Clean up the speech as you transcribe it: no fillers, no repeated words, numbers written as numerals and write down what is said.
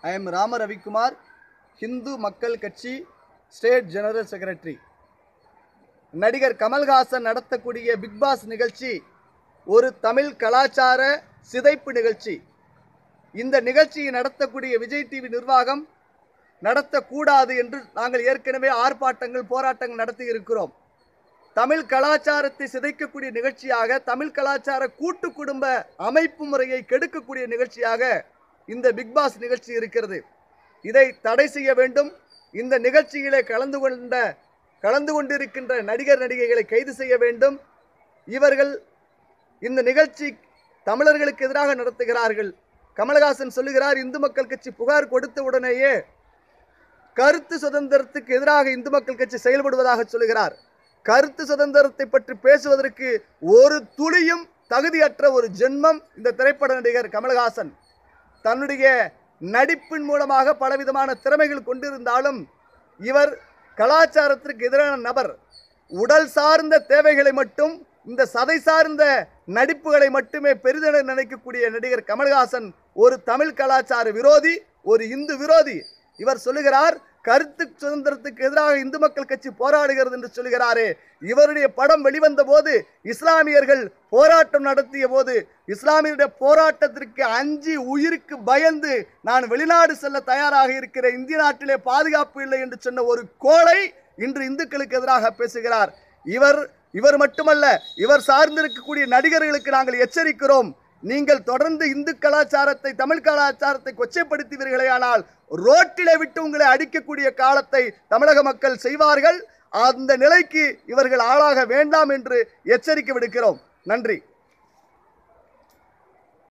I am Rama Ravikumar, Hindu Makkal Katchi, State General Secretary. நடிகர் கமல்ஹாசன் நடத்தக்கூடிய big pass நிகழ்ச்சி ஒரு தமிழ் கலாச்சார சிதைப்பு நிகழ்ச்சி. இந்த நிகழ்ச்சியை நடத்தக்கூடிய விஜய் டிவி நிர்வாகம் நடத்தக்கூடாது என்று நாங்கள் ஏற்கனவே ஆர்ப்பாட்டங்கள் போராட்டங்கள் நடத்தி இருக்கிறோம். தமிழ் கலாச்சாரத்தை சிதைக்கக்கூடிய நிகழ்ச்சியாக, தமிழ் கலாச்சார கூட்டு குடும்ப அமைப்பு முறையை கெடுக்கக்கூடிய நிகழ்ச்சியாக இந்த பிக் பாஸ் நிகழ்ச்சி இருக்கிறது. இதை தடை செய்ய வேண்டும். இந்த நிகழ்ச்சியிலே கலந்து கொண்டிருக்கின்ற நடிகர் நடிகைகளை கைது செய்ய வேண்டும். இவர்கள் இந்த நிகழ்ச்சி தமிழர்களுக்கு எதிராக நடத்துகிறார்கள். கமல்ஹாசன் சொல்லுகிறார், இந்து மக்கள் கட்சி புகார் கொடுத்த உடனேயே கருத்து சுதந்திரத்துக்கு எதிராக இந்து மக்கள் கட்சி செயல்படுவதாக சொல்லுகிறார். கருத்து சுதந்திரத்தை பற்றி பேசுவதற்கு ஒரு துளியும் தகுதியற்ற ஒரு ஜென்மம் இந்த திரைப்பட நடிகர் கமல்ஹாசன். தன்னுடைய நடிப்பின் மூலமாக பலவிதமான திறமைகள் கொண்டிருந்தாலும் இவர் கலாச்சாரத்திற்கு எதிரான நபர். உடல் சார்ந்த தேவைகளை மட்டும், இந்த சதை சார்ந்த நடிப்புகளை மட்டுமே பெரிதென நினைக்கக்கூடிய நடிகர் கமல்ஹாசன் ஒரு தமிழ் கலாச்சார விரோதி, ஒரு இந்து விரோதி. இவர் சொல்லுகிறார், கருத்து சுதந்திரத்துக்கு எதிராக இந்து மக்கள் கட்சி போராடுகிறது என்று சொல்கிறாரே. இவருடைய படம் வெளிவந்த போது இஸ்லாமியர்கள் போராட்டம் நடத்திய போது இஸ்லாமியருடைய போராட்டத்திற்கு அஞ்சி உயிருக்கு பயந்து நான் வெளிநாடு செல்ல தயாராக இருக்கிற, இந்திய நாட்டிலே பாதுகாப்பு இல்லை என்று சொன்ன ஒரு கோழை இன்று இந்துக்களுக்கு எதிராக பேசுகிறார். இவர் மட்டுமல்ல, இவர் சார்ந்திருக்கக்கூடிய நடிகர்களுக்கு நாங்கள் எச்சரிக்கிறோம். நீங்கள் தொடர்ந்து இந்து கலாச்சாரத்தை, தமிழ் கலாச்சாரத்தை கொச்சைப்படுத்துவீர்களே ஆனால் ரோட்டிலே விட்டு உங்களை அடிக்கக்கூடிய காலத்தை தமிழக மக்கள் செய்வார்கள். அந்த நிலைக்கு இவர்கள் ஆளாக வேண்டாம் என்று எச்சரிக்கை விடுக்கிறோம். நன்றி.